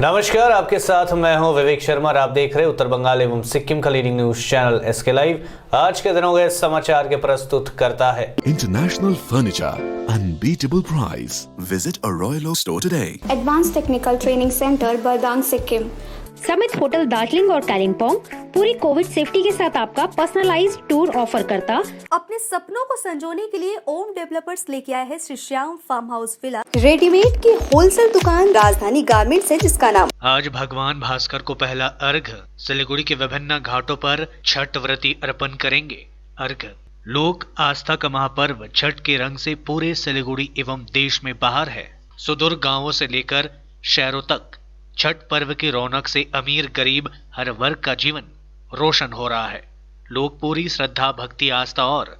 नमस्कार, आपके साथ मैं हूं विवेक शर्मा और आप देख रहे हैं उत्तर बंगाल एवं सिक्किम का leading news channel SK live. आज के दिनों के समाचार के प्रस्तुत करता है International Furniture, unbeatable price. Visit a Royal Oak store today. Advance technical training centre Bardang Sikkim. Summit hotel Darjeeling और कालिम्पोंग पूरी कोविड सेफ्टी के साथ आपका पर्सनलाइज्ड टूर ऑफर करता। अपने सपनों को संजोने के लिए ओम डेवलपर्स लेके आए हैं Shri Shyam farm house villa. Readymade की होलसेल दुकान राजधानी गारमेंट्स है, जिसका नाम आज भगवान भास्कर को पहला अर्घ। सिलीगुड़ी के विभिन्न घाटों पर छठ व्रती अर्पण करेंगे अर्घ। लोक आस्था का महापर्व छठ के रंग से पूरे सिलीगुड़ी एवं देश में बाहर है। सुदूर गांवों से लेकर शहरों तक छठ पर्व की रौनक से अमीर गरीब हर वर्ग का जीवन रोशन हो रहा है। लोग पूरी श्रद्धा, भक्ति, आस्था और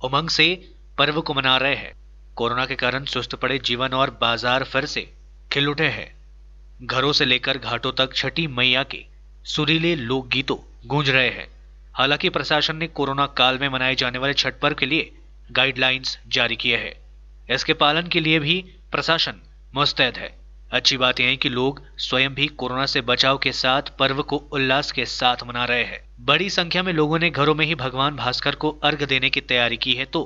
उमंग से पर्व को मना रहे हैं। कोरोना के कारण सुस्त पड़े जीवन और बाजार फिर से खिल उठे हैं। घरों से लेकर घाटों तक छठी मैया के सुरीले लोकगीतों गूंज रहे हैं। हालांकि प्रशासन ने कोरोना काल में मनाए जाने वाले छठ पर्व के लिए गाइडलाइंस जारी किए हैं। इसके पालन के लिए भी प्रशासन मुस्तैद है। अच्छी बात यह है कि लोग स्वयं भी कोरोना से बचाव के साथ पर्व को उल्लास के साथ मना रहे हैं। बड़ी संख्या में लोगों ने घरों में ही भगवान भास्कर को अर्घ देने की तैयारी की है, तो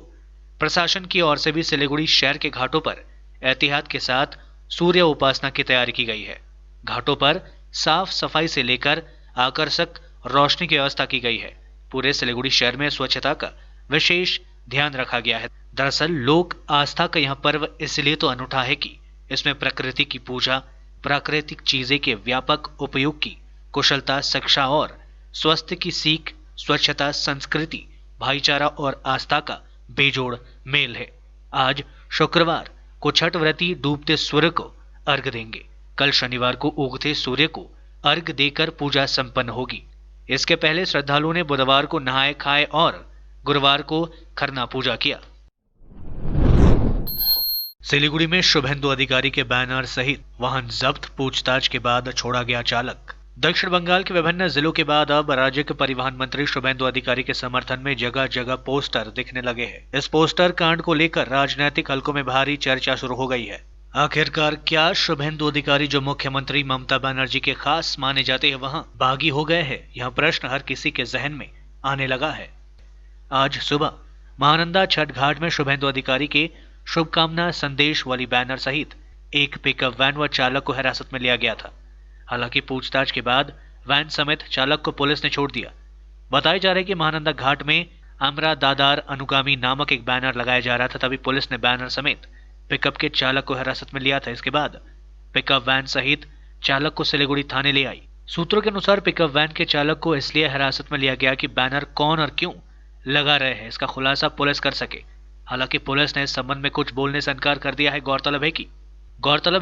प्रशासन की ओर से भी सिलीगुड़ी शहर के घाटों पर एहतियात के साथ सूर्य उपासना की तैयारी की गई है। घाटों पर साफ सफाई से लेकर आकर्षक रोशनी की व्यवस्था की गई है। पूरे सिलीगुड़ी शहर में स्वच्छता का विशेष ध्यान रखा गया है। दरअसल लोक आस्था का यह पर्व इसलिए तो अनूठा है कि इसमें प्रकृति की पूजा, प्राकृतिक चीजें के व्यापक उपयोग की कुशलता, शिक्षा और स्वास्थ्य की सीख, स्वच्छता, संस्कृति, भाईचारा और आस्था का बेजोड़ मेल है। आज शुक्रवार को छठ व्रती डूबते सूर्य को अर्घ देंगे। कल शनिवार को उगते सूर्य को अर्घ देकर पूजा संपन्न होगी। इसके पहले श्रद्धालुओं ने बुधवार को नहाए खाए और गुरुवार को खरना पूजा किया। सिलीगुड़ी में शुभेंदु अधिकारी के बैनर सहित वाहन जब्त, पूछताछ के बाद छोड़ा गया चालक। दक्षिण बंगाल के विभिन्न जिलों के बाद अब राज्य के परिवहन मंत्री शुभेंदु अधिकारी के समर्थन में जगह जगह पोस्टर दिखने लगे हैं। इस पोस्टर कांड को लेकर राजनीतिक हलकों में भारी चर्चा शुरू हो गई है। आखिरकार क्या शुभेंदु अधिकारी, जो मुख्यमंत्री ममता बनर्जी के खास माने जाते हैं, वहां बागी हो गए हैं? यह प्रश्न हर किसी के जहन में आने लगा है। आज सुबह महानंदा छठ घाट में शुभेंदु अधिकारी के शुभकामना संदेश वाली बैनर सहित एक पिकअप वैन व चालक को हिरासत में लिया गया था। हालांकि पूछताछ के बाद वैन समेत चालक को पुलिस ने छोड़ दिया। बताया जा रहा है कि महानंदा घाट में अमरा दादार अनुगामी नामक एक बैनर लगाया जा रहा था, तभी पुलिस ने बैनर समेत पिकअप के चालक को हिरासत में लिया था। इसके बाद पिकअप वैन सहित चालक को सिलीगुड़ी थाने ले आई। सूत्रों के अनुसार पिकअप वैन के चालक को इसलिए हिरासत में लिया गया कि बैनर कौन और क्यों लगा रहे हैं, इसका खुलासा पुलिस कर सके। हालांकि पुलिस ने इस संबंध में कुछ बोलने से इनकार कर दिया है। गौरतलब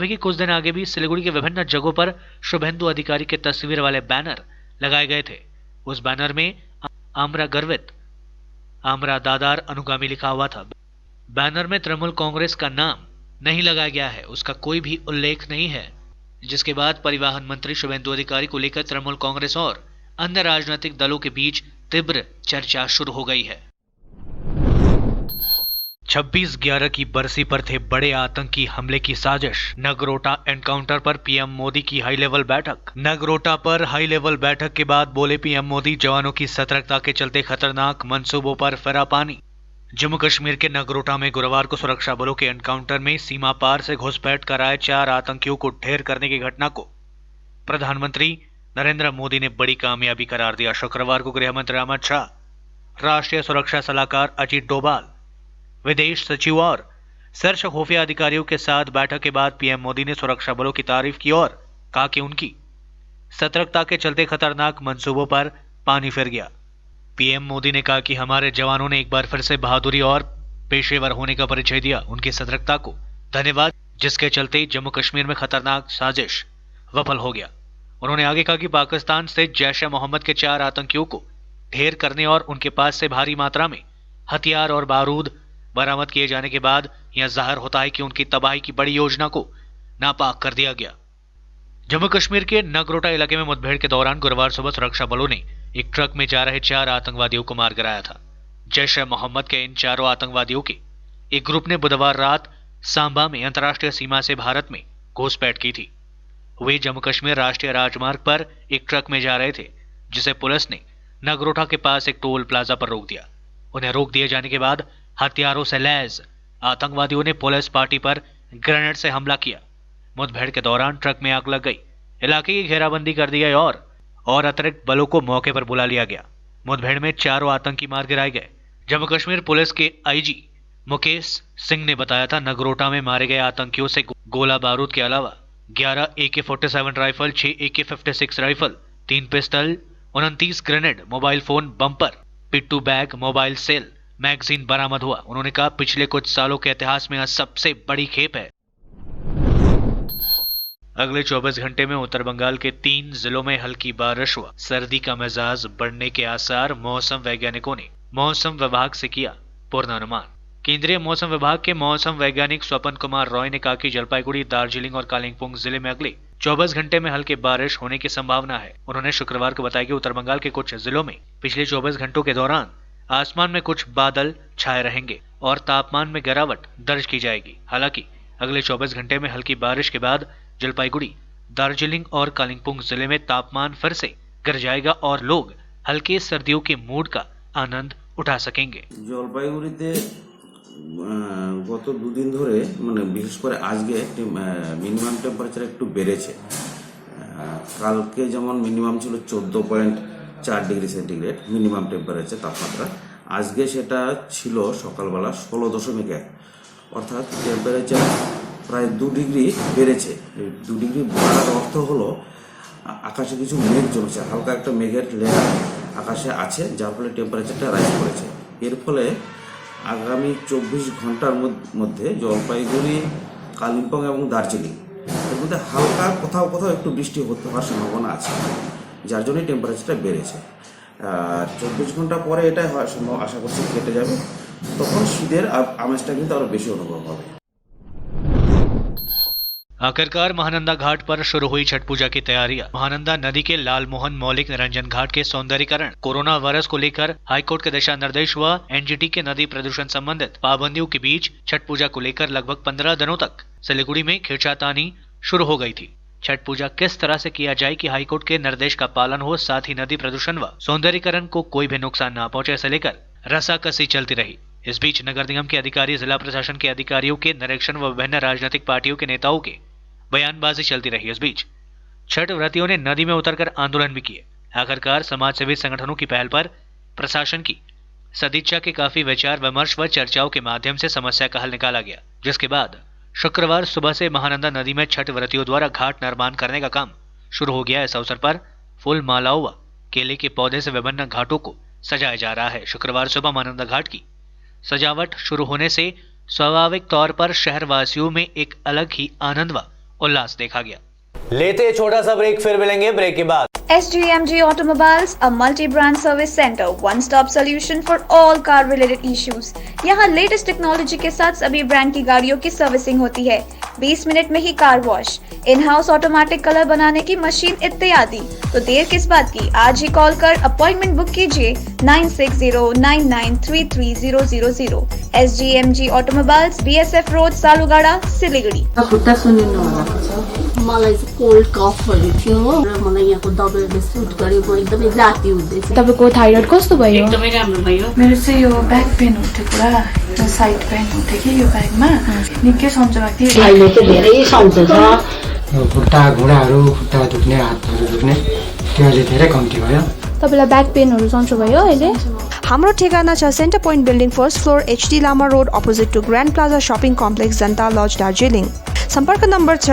है कि कुछ दिन आगे भी सिलीगुड़ी के विभिन्न जगहों पर शुभेंदु अधिकारी के तस्वीर वाले बैनर लगाए गए थे। उस बैनर में आमरा गर्वित, आमरा दादार अनुगामी लिखा हुआ था। बैनर में तृणमूल कांग्रेस का नाम नहीं लगाया गया है, उसका कोई भी उल्लेख नहीं है। जिसके बाद परिवहन मंत्री शुभेंदु अधिकारी को लेकर तृणमूल कांग्रेस और अन्य राजनीतिक दलों के बीच तीव्र चर्चा शुरू हो गई है। 26/11 की बरसी पर थे बड़े आतंकी हमले की साजिश। नगरोटा एनकाउंटर पर पीएम मोदी की हाई लेवल बैठक। नगरोटा पर हाई लेवल बैठक के बाद बोले पीएम मोदी, जवानों की सतर्कता के चलते खतरनाक मंसूबों पर फिरा पानी। जम्मू कश्मीर के नगरोटा में गुरुवार को सुरक्षा बलों के एनकाउंटर में सीमा पार से घुसपैठ कर आए 4 आतंकियों को ढेर करने की घटना को प्रधानमंत्री नरेंद्र मोदी ने बड़ी कामयाबी करार दिया। शुक्रवार को गृह मंत्री अमित शाह, राष्ट्रीय सुरक्षा सलाहकार अजीत डोभाल, विदेश सचिव और शीर्ष खुफिया अधिकारियों के साथ बैठक के बाद पीएम मोदी ने सुरक्षा बलों की तारीफ की और कहा कि उनकी सतर्कता के चलते खतरनाक मंसूबों पर पानी फिर गया। पीएम मोदी ने कहा कि हमारे जवानों ने एक बार फिर से बहादुरी और पेशेवर होने का परिचय दिया। उनकी सतर्कता को धन्यवाद, जिसके चलते जम्मू कश्मीर में खतरनाक साजिश विफल हो गया। उन्होंने आगे कहा कि पाकिस्तान से जैश-ए-मोहम्मद के 4 आतंकियों को ढेर करने और उनके पास से भारी मात्रा में हथियार और बारूद बरामद किए जाने के बाद यह जाहिर होता है कि उनकी तबाही की बड़ी योजना को नापाक कर दिया गया। जम्मू कश्मीर के नगरोटा इलाके में मुठभेड़ के दौरान गुरुवार सुबह सुरक्षा बलों ने एक ट्रक में जा रहे 4 आतंकवादियों को मार गिराया था। जैश-ए-मोहम्मद के इन चारों आतंकवादियों के एक ग्रुप ने बुधवार रात सांबा में अंतर्राष्ट्रीय सीमा से भारत में घुसपैठ की थी। वे जम्मू कश्मीर राष्ट्रीय राजमार्ग पर एक ट्रक में जा रहे थे, जिसे पुलिस ने नगरोटा के पास एक टोल प्लाजा पर रोक दिया। उन्हें रोक दिए जाने के बाद हथियारों से लैस आतंकवादियों ने पुलिस पार्टी पर ग्रेनेड से हमला किया। मुठभेड़ के दौरान ट्रक में आग लग गई, इलाके की घेराबंदी कर दी गई और अतिरिक्त बलों को मौके पर बुला लिया गया। मुठभेड़ में 4 आतंकी मार गिराए गए। जम्मू कश्मीर पुलिस के आईजी मुकेश सिंह ने बताया था, नगरोटा में मारे गए आतंकियों से गोला बारूद के अलावा 11 AK-47 rifle, 6 AK-56 rifle, 3 pistol, 29 grenade, mobile phone, bumper, पिट्टू बैग, मोबाइल सेल, मैगजीन बरामद हुआ। उन्होंने कहा, पिछले कुछ सालों के इतिहास में यह सबसे बड़ी खेप है। अगले 24 घंटे में उत्तर बंगाल के 3 जिलों में हल्की बारिश हुआ। सर्दी का मिजाज बढ़ने के आसार, मौसम वैज्ञानिकों ने मौसम विभाग से किया पूर्वानुमान। केंद्रीय मौसम विभाग के मौसम वैज्ञानिक स्वपन कुमार रॉय ने कहा कि जलपाईगुड़ी, दार्जिलिंग और कालिम्पोंग जिले में अगले 24 घंटे में हल्की बारिश होने की संभावना है। उन्होंने शुक्रवार को बताया कि उत्तर बंगाल के कुछ जिलों में पिछले 24 घंटों के दौरान आसमान में कुछ बादल छाए रहेंगे और तापमान में गिरावट दर्ज की जाएगी। हालांकि अगले 24 घंटे में हल्की बारिश के बाद जलपाईगुड़ी, दार्जिलिंग और कालिम्पोंग जिले में तापमान फिर से गिर जाएगा और लोग हल्के सर्दियों के मूड का आनंद उठा सकेंगे। জলপাইগুড়িতে গত 2 দিন ধরে মানে বিশেষ করে আজকে একটি মিনিমাম টেম্পারেচার একটু বেড়েছে। কালকে যেমন মিনিমাম ছিল 14.4 ডিগ্রি সেন্টিগ্রেড মিনিমাম টেম্পারেচার তাপমাত্রা, আজকে সেটা ছিল সকালবেলা 16.1, অর্থাৎ টেম্পারেচার প্রায় 2 ডিগ্রি বেড়েছে। 2 ডিগ্রি বাড়ার অর্থ হলো আকাশে কিছু মেঘ জমেছে, হালকা একটা মেঘের লেয়ার আকাশে আছে, যার ফলে টেম্পারেচারটা রাইজ করেছে। এর ফলে আগামী 24 ঘন্টার মধ্যে জলপাইগুড়ি, কালিম্পং এবং দার্জিলিং এর মধ্যে হালকা কোথাও কোথাও একটু বৃষ্টি হওয়ার সম্ভাবনা আছে, যার জন্য টেম্পারেচারটা বেড়েছে। আর 24 ঘন্টা পরে এটা আশা করছি কেটে যাবে, তখন শীতের আমেজটা কিন্তু আরো বেশি অনুভব হবে। आखिरकार महानंदा घाट पर शुरू हुई छठ पूजा की तैयारियां। महानंदा नदी के लालमोहन मौलिक निरंजन घाट के सौंदर्यीकरण, कोरोना वायरस को लेकर हाईकोर्ट के दिशा निर्देश व एनजीटी के नदी प्रदूषण संबंधित पाबंदियों के बीच छठ पूजा को लेकर लगभग 15 दिनों तक सिलीगुड़ी में खींचातानी शुरू हो गई थी। छठ पूजा किस तरह से किया जाए कि हाईकोर्ट के निर्देश का पालन हो, साथ ही नदी प्रदूषण व सौंदर्यीकरण को कोई भी नुकसान न पहुंचे, इसे लेकर रस्साकसी चलती रही। इस बीच नगर निगम के अधिकारी, जिला प्रशासन के अधिकारियों के निरीक्षण व विभिन्न राजनीतिक पार्टियों के नेताओं के बयानबाजी चलती रही। इस बीच छठ व्रतियों ने नदी में उतरकर आंदोलन भी किए। आखिरकार समाज सेवी संगठनों की पहल पर प्रशासन की सदिच्छा के काफी विचार विमर्श व चर्चाओं के माध्यम से समस्या का हल निकाला गया, जिसके बाद शुक्रवार सुबह से महानंदा नदी में छठ व्रतियों द्वारा घाट निर्माण करने का काम शुरू हो गया। इस अवसर पर फूल मालाओं व केले के पौधे से विभिन्न घाटों को सजाया जा रहा है। शुक्रवार सुबह महानंदा घाट की सजावट शुरू होने से स्वाभाविक तौर पर शहरवासियों में एक अलग ही आनंद व उल्लास देखा गया। लेते छोटा सा ब्रेक, फिर मिलेंगे ब्रेक के बाद। SGMG Automobiles, a multi-brand service center, one-stop solution for all car-related issues. यहाँ लेटेस्ट टेक्नोलॉजी के साथ सभी ब्रांड की गाड़ियों की सर्विसिंग होती है। 20 मिनट में ही car wash, in house automatic colour बनाने की मशीन इत्यादि। तो देर किस बात की, आज ही कॉल कर अपॉइंटमेंट बुक कीजिए 9609933000। SGMG Automobiles, BSF road, Salugara, Siliguri. मलाई चाहिँ कोल्ड कफहरू थियो र मलाई यहाँको दबाईले सुट गर्यो, म एकदमै जाती हुँदैछ। तपाईको थाइरोइड कस्तो भयो? एकदमै राम्रो भयो। मेरो चाहिँ यो ब्याक पेन उठ्यो पुरा, साइड पेन उठ्यो कि यो ब्याकमा निकै सन्चो भएको थियो। अहिले चाहिँ धेरै सन्चो छ। खुट्टा घुँडाहरू, खुट्टा दुख्ने, हातहरू दुख्ने त्यो अहिले धेरै कम्ती भयो। तपाईलाई ब्याक पेनहरू सन्चो भयो अहिले? हाम्रो ठेगाना छ centre point building, first floor, HD Lama road, opposite to grand plaza shopping complex, Janata lodge, Darjeeling. सम्पर्क नम्बर छ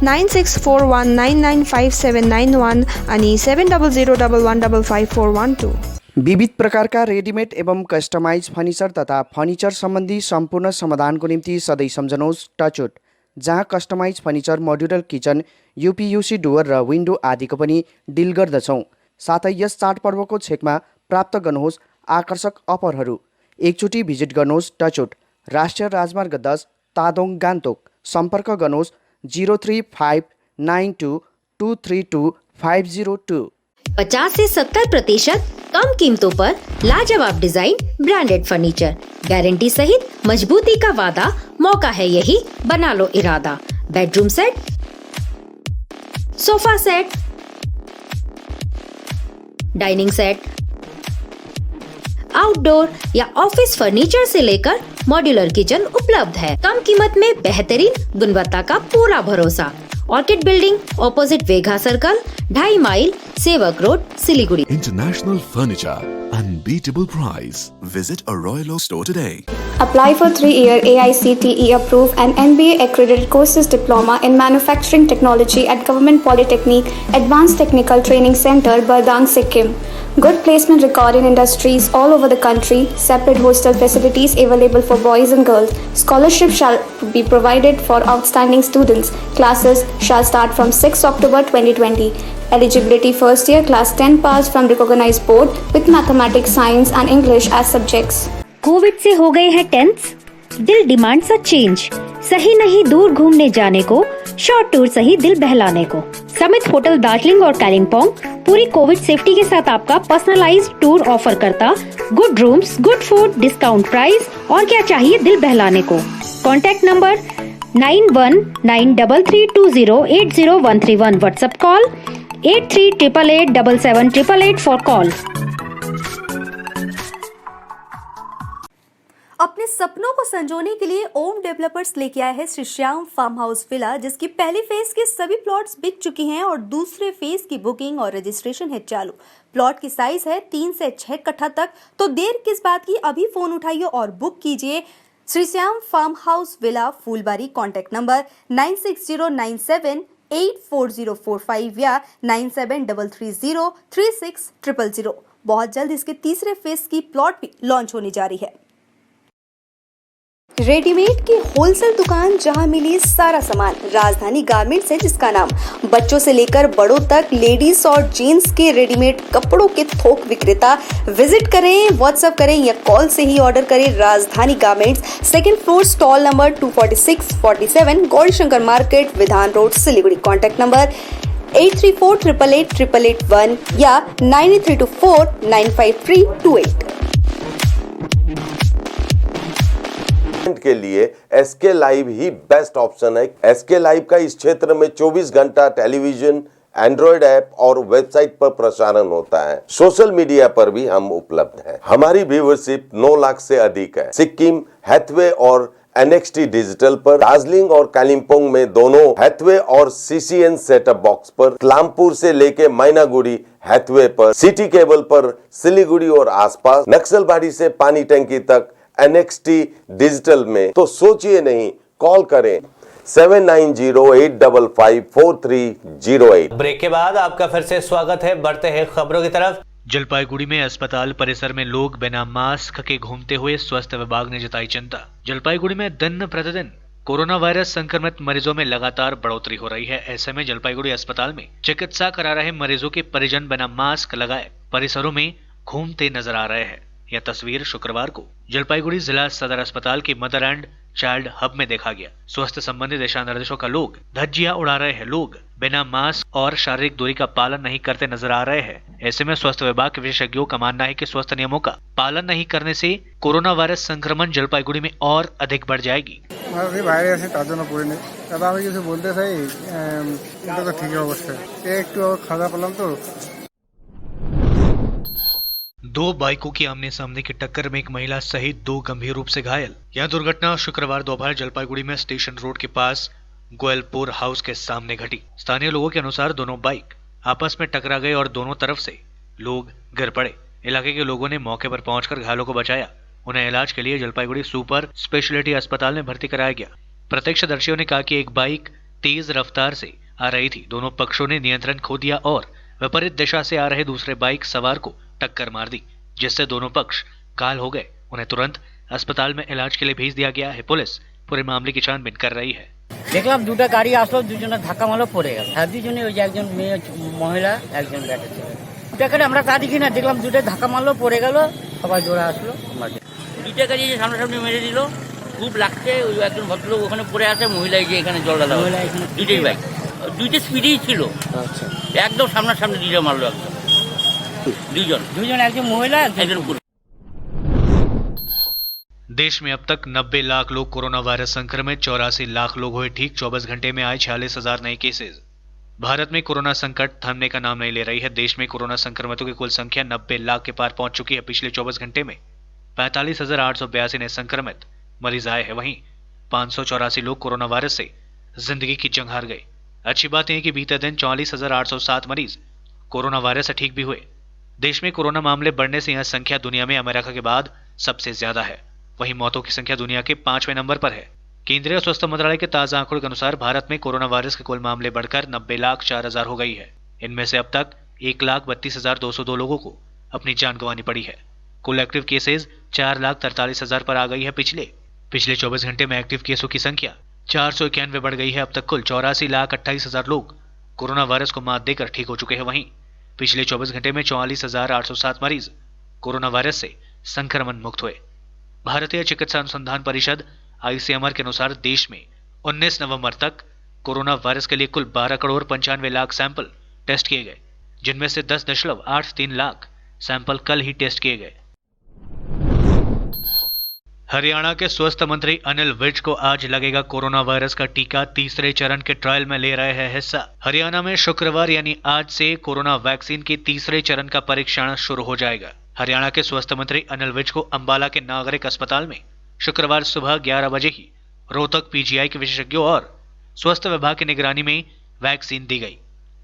9641995791 अनि 7001155412। विविध प्रकारका रेडिमेड एवं कस्टमाइज फर्निचर तथा फर्निचर सम्बन्धी सम्पूर्ण समाधानको निम्ति सधैँ सम्झनुहोस् टचवुड, जहाँ customize furniture, modular kitchen, UPVC door र विन्डो आदिको पनि डिल गर्दछौँ। साथै यस चाडपर्वको छेकमा प्राप्त गर्नुहोस् आकर्षक अफरहरू। एकचोटि भिजिट गर्नुहोस् टचवुड, राष्ट्रिय राजमार्ग 10, तादोङ, गान्तोक। संपर्क गर्नुहोस् 035922322502। 50 से 70% कम कीमतों पर लाजवाब डिजाइन, ब्रांडेड फर्नीचर, गारंटी सहित मजबूती का वादा। मौका है यही, बना लो इरादा। Bedroom set, sofa set, dining set, outdoor या ऑफिस फर्नीचर से लेकर मॉड्यूलर किचन उपलब्ध है। कम कीमत में बेहतरीन गुणवत्ता का पूरा भरोसा। Orchid building, opposite Vega circle, 2.5 mile, Sevoke road, Siliguri. International Furniture, unbeatable price. Visit a Royal Oak store today. Apply for 3-year AICTE approved and NBA accredited courses diploma in manufacturing technology at Government Polytechnic Advanced Technical Training Center, Bardang, Sikkim. Good placement record in industries all over the country. Separate hostel facilities available for boys and girls. Scholarship shall be provided for outstanding students. Classes shall start from 6 October 2020. Eligibility first year class 10 pass from recognized board with mathematics, science and English as subjects. Covid से हो गए हैं tense, दिल demands a change. सही नहीं दूर घूमने जाने को, शॉर्ट टूर सही दिल बहलाने को। समित होटल दार्जिलिंग और कालिम्पोंग पूरी कोविड सेफ्टी के साथ आपका पर्सनलाइज्ड टूर ऑफर करता। Good rooms, good food, discount price और क्या चाहिए दिल बहलाने को। Contact number 919332080131। WhatsApp call 8388877888 for call. अपने सपनों को संजोने के लिए ओम डेवलपर्स लेके आया है Shri Shyam farm house villa, जिसकी पहली फेज के सभी प्लॉट्स बिक चुकी हैं और दूसरे फेज की बुकिंग और रजिस्ट्रेशन है चालू। प्लॉट की साइज है 3 से 6 कट्ठा तक, तो देर किस बात की, अभी फोन उठाइए और बुक कीजिए। Shri Shyam farm house villa, Phulbari. Contact number 9609784045 या 9733036000। बहुत जल्द इसके तीसरे फेज की प्लॉट भी लॉन्च होने जा रही है। रेडीमेड की होलसेल दुकान जहां मिली सारा सामान, राजधानी गारमेंट्स है जिसका नाम। बच्चों से लेकर बड़ों तक लेडीज और जेंट्स के रेडीमेड कपड़ों के थोक विक्रेता। विजिट करें, व्हाट्सएप करें या कॉल से ही ऑर्डर करें। राजधानी garments, 2nd floor, stall number 246-47, Gaurishankar market, विधान रोड, सिलीगुड़ी। कॉन्टैक्ट नंबर 8348888881 या 9324953328। के लिए एसके लाइव ही बेस्ट ऑप्शन है। एसके लाइव का इस क्षेत्र में 24 घंटा टेलीविजन, एंड्रॉइड ऐप और वेबसाइट पर प्रसारण होता है। सोशल मीडिया पर भी हम उपलब्ध हैं। हमारी व्यूवरशिप 9 लाख से अधिक है। सिक्किम, हैथवे और NXT डिजिटल पर, दार्जिलिंग और कालिम्पोंग में दोनों हैथवे और CCN सेटअप बॉक्स पर, क्लामपुर से लेके मैनागुड़ी हैथवे पर, सिटी केबल पर, सिलीगुड़ी और आसपास, नक्सलबाड़ी से पानी टंकी तक NXT डिजिटल में। तो सोचिए नहीं, कॉल करें 7908554308। ब्रेक के बाद आपका फिर से स्वागत है। बढ़ते हैं खबरों की तरफ। जलपाईगुड़ी में अस्पताल परिसर में लोग बिना मास्क के घूमते हुए स्वास्थ्य विभाग ने जताई चिंता। जलपाईगुड़ी में दिन प्रतिदिन कोरोना वायरस संक्रमित मरीजों में लगातार बढ़ोतरी हो रही है। ऐसे में जलपाईगुड़ी अस्पताल में चिकित्सा करा रहे मरीजों के परिजन बिना मास्क लगाए परिसरों में घूमते नजर आ रहे हैं। यह तस्वीर शुक्रवार को जलपाईगुड़ी जिला सदर अस्पताल के मदर एंड चाइल्ड हब में देखा गया। स्वास्थ्य संबंधी दिशा निर्देशों का लोग धज्जियां उड़ा रहे हैं। लोग बिना मास्क और शारीरिक दूरी का पालन नहीं करते नजर आ रहे हैं। ऐसे में स्वास्थ्य विभाग के विशेषज्ञों का मानना है कि स्वास्थ्य नियमों का पालन नहीं करने से कोरोना वायरस संक्रमण जलपाईगुड़ी में और अधिक बढ़ जाएगी। दो बाइकों की आमने सामने की टक्कर में एक महिला सहित 2 गंभीर रूप से घायल। यह दुर्घटना शुक्रवार दोपहर जलपाईगुड़ी में स्टेशन रोड के पास गोयलपुर हाउस के सामने घटी। स्थानीय लोगों के अनुसार दोनों बाइक आपस में टकरा गए और दोनों तरफ से लोग गिर पड़े। इलाके के लोगों ने मौके पर पहुंचकर घायलों को बचाया। उन्हें इलाज के लिए जलपाईगुड़ी सुपर स्पेशलिटी अस्पताल में भर्ती कराया गया। प्रत्यक्षदर्शियों ने कहा कि एक बाइक तेज रफ्तार से आ रही थी। दोनों पक्षों ने नियंत्रण खो दिया और विपरीत दिशा से आ रहे दूसरे बाइक सवार को टक्कर मार दी, जिससे दोनों पक्ष घायल हो गए। उन्हें तुरंत अस्पताल में इलाज के लिए भेज दिया गया है। पुलिस पूरे मामले की छानबीन कर रही है। देखलाम দুটো গাড়ি আসলো, দুজনে ধাক্কা মারলো, পড়ে গেল। হ্যাঁ, দুজনে ওই যে একজন মেয়ে মহিলা, একজন ব্যাটা ছিল। দুটাকে আমরা তা দেখি না, দেখলাম দুটো ধাক্কা মারলো, পড়ে গেল, সবাই দৌড়ে আসলো। দুটো গাড়ি যে সামনাসামনি মেরে দিল, খুব লাগছে। ওই একজন ভদ্রলোক ওখানে পড়ে আছে, মহিলা যে এখানে জল ঢালা, দুটোই বাইক, দুইটা স্পিডেই ছিল। আচ্ছা, একদম সামনাসামনি দুটো মারলো, একদম দুজন, একজন মহিলা, একজন পুরুষ। देश में अब तक 90 लाख लोग कोरोना वायरस संक्रमित, 84 लाख लोग हुए ठीक। 24 घंटे में आए 46,000 नए केसेस। भारत में कोरोना संकट थमने का नाम नहीं ले रही है। देश में कोरोना संक्रमितों की कुल संख्या 90 लाख के पार पहुंच चुकी है। पिछले 24 घंटे में 45,882 नए संक्रमित मरीज आए हैं। वहीं 584 लोग कोरोना वायरस से जिंदगी की जंग हार गए। अच्छी बात यह है कि बीते दिन 44,807 मरीज कोरोना वायरस से ठीक भी हुए। देश में कोरोना मामले बढ़ने से यह संख्या दुनिया में अमेरिका के बाद सबसे ज्यादा है। वहीं मौतों की संख्या दुनिया के 5वें नंबर पर है। केंद्रीय स्वास्थ्य मंत्रालय के ताजा आंकड़ों के अनुसार भारत में कोरोना वायरस के कुल मामले बढ़कर 90,04,000 हो गई है। इनमें से अब तक 1,32,202 लोगों को अपनी जान गंवानी पड़ी है। कुल एक्टिव केसेज 4,43,000 पर आ गई है। पिछले 24 घंटे में एक्टिव केसों की संख्या 491 बढ़ गई है। अब तक कुल 84,28,000 लोग कोरोना वायरस को मात देकर ठीक हो चुके हैं। वहीं पिछले 24 घंटे में 44,807 मरीज कोरोना वायरस से संक्रमण मुक्त हुए। भारतीय चिकित्सा अनुसंधान परिषद ICMR के अनुसार देश में 19 नवंबर तक कोरोना वायरस के लिए कुल 12,95,00,000 सैंपल टेस्ट किए गए, जिनमें से 10.83 लाख सैंपल कल ही टेस्ट किए गए। हरियाणा के स्वास्थ्य मंत्री अनिल विज को आज लगेगा कोरोना वायरस का टीका। तीसरे चरण के ट्रायल में ले रहे हैं हिस्सा। हरियाणा में शुक्रवार यानी आज से कोरोना वैक्सीन के तीसरे चरण का परीक्षण शुरू हो जाएगा। हरियाणा के स्वास्थ्य मंत्री अनिल विज को अंबाला के नागरिक अस्पताल में शुक्रवार सुबह 11 बजे ही रोहतक PGI के विशेषज्ञों और स्वास्थ्य विभाग की निगरानी में वैक्सीन दी गई।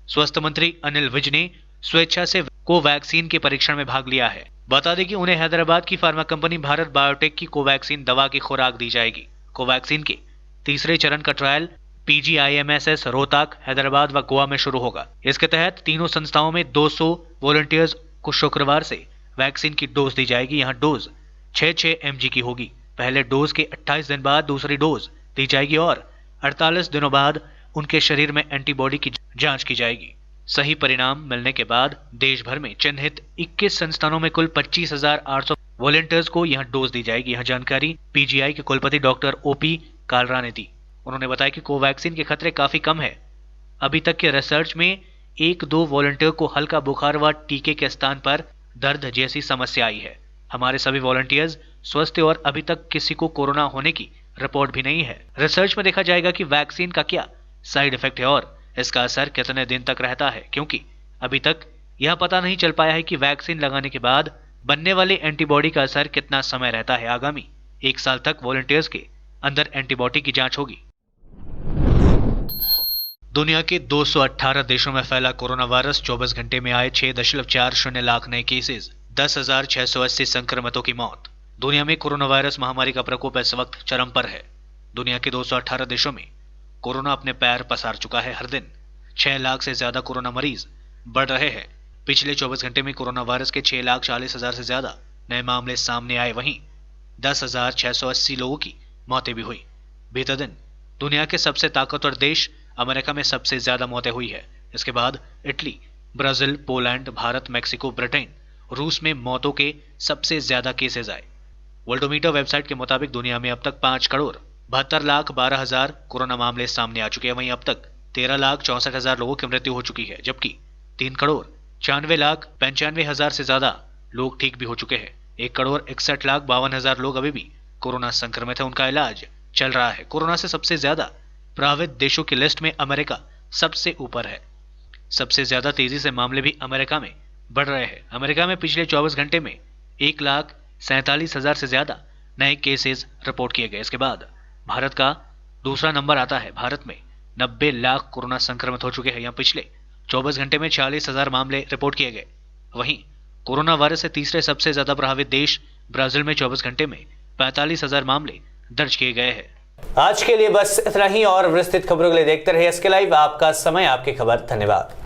स्वास्थ्य मंत्री अनिल विज ने स्वेच्छा से कोवैक्सीन के परीक्षण में भाग लिया है। बता दें कि उन्हें हैदराबाद की फार्मा कंपनी भारत बायोटेक की कोवैक्सीन दवा की खुराक दी जाएगी। कोवैक्सीन के तीसरे चरण का ट्रायल PGIMSS रोहतक, हैदराबाद व गोवा में शुरू होगा। इसके तहत तीनों संस्थाओं में 200 वॉलंटियर्स को शुक्रवार से वैक्सीन की डोज दी जाएगी। यहाँ डोज 6 mg की होगी। पहले डोज के 28 दिन बाद दूसरी डोज दी जाएगी और 48 दिनों बाद उनके शरीर में एंटीबॉडी की जांच की जाएगी। सही परिणाम मिलने के बाद देश भर में चिन्हित 21 संस्थानों में कुल 25,800 वॉलंटियर्स को यह डोज दी जाएगी। यह जानकारी PGI के कुलपति डॉक्टर OP कालरा ने दी। उन्होंने बताया कि कोवैक्सीन के खतरे काफी कम है। अभी तक के रिसर्च में 1-2 वॉलंटियर को हल्का बुखार व टीके के स्थान पर दर्द जैसी समस्या आई है। हमारे सभी वॉलंटियर्स स्वस्थ और अभी तक किसी को कोरोना होने की रिपोर्ट भी नहीं है। रिसर्च में देखा जाएगा कि वैक्सीन का क्या साइड इफेक्ट है और इसका असर कितने दिन तक रहता है, क्योंकि अभी तक यह पता नहीं चल पाया है कि वैक्सीन लगाने के बाद बनने वाली एंटीबॉडी का असर कितना समय रहता है। आगामी 1 साल तक वॉलंटियर्स के अंदर एंटीबॉडी की जांच होगी। दुनिया के 218 देशों में फैला कोरोना वायरस। 24 घंटे में आए 6.40 लाख नए केसेस, 10,680 संक्रमितों की मौत। दुनिया में कोरोना वायरस महामारी का प्रकोप इस वक्त चरम पर है। दुनिया के 218 देशों में कोरोना अपने पैर पसार चुका है। हर दिन 6 लाख से ज्यादा कोरोना मरीज बढ़ रहे हैं। पिछले 24 घंटे में कोरोना वायरस के 6,40,000 से ज्यादा नए मामले सामने आए। वहीं 10,680 लोगों की मौतें भी हुई। बीते दिन दुनिया के सबसे ताकतवर देश अमेरिका में सबसे ज्यादा मौतें हुई है। इसके बाद Italy, Brazil, Poland, Bharat, Mexico, Britain, रूस में मौतों के सबसे ज्यादा केसेस आए। वर्ल्डोमीटर वेबसाइट के मुताबिक दुनिया में अब तक 5,72,12,000 कोरोना मामले सामने आ चुके हैं। वहीं अब तक 13,64,000 लोगों की मृत्यु हो चुकी है, जबकि 3,94,95,000 से ज्यादा लोग ठीक भी हो चुके हैं। 1,61,52,000 लोग अभी भी कोरोना संक्रमित है, उनका इलाज चल रहा है। कोरोना से सबसे ज्यादा प्रभावित देशों की लिस्ट में अमेरिका सबसे ऊपर है। सबसे ज्यादा तेजी से मामले भी अमेरिका में बढ़ रहे हैं। अमेरिका में पिछले 24 घंटे में 1,47,000 से ज्यादा नए केसेस रिपोर्ट किए गए। इसके बाद भारत का दूसरा नंबर आता है। भारत में 90 लाख कोरोना संक्रमित हो चुके हैं। यहाँ पिछले 24 घंटे में 40,000 मामले रिपोर्ट किए गए। वहीं कोरोना वायरस से तीसरे सबसे ज्यादा प्रभावित देश ब्राजील में 24 घंटे में 45,000 मामले दर्ज किए गए हैं। आज के लिए बस इतना ही और विस्तृत खबरों के लिए देखते रहिए SK लाइव। आपका समय, आपकी खबर। धन्यवाद।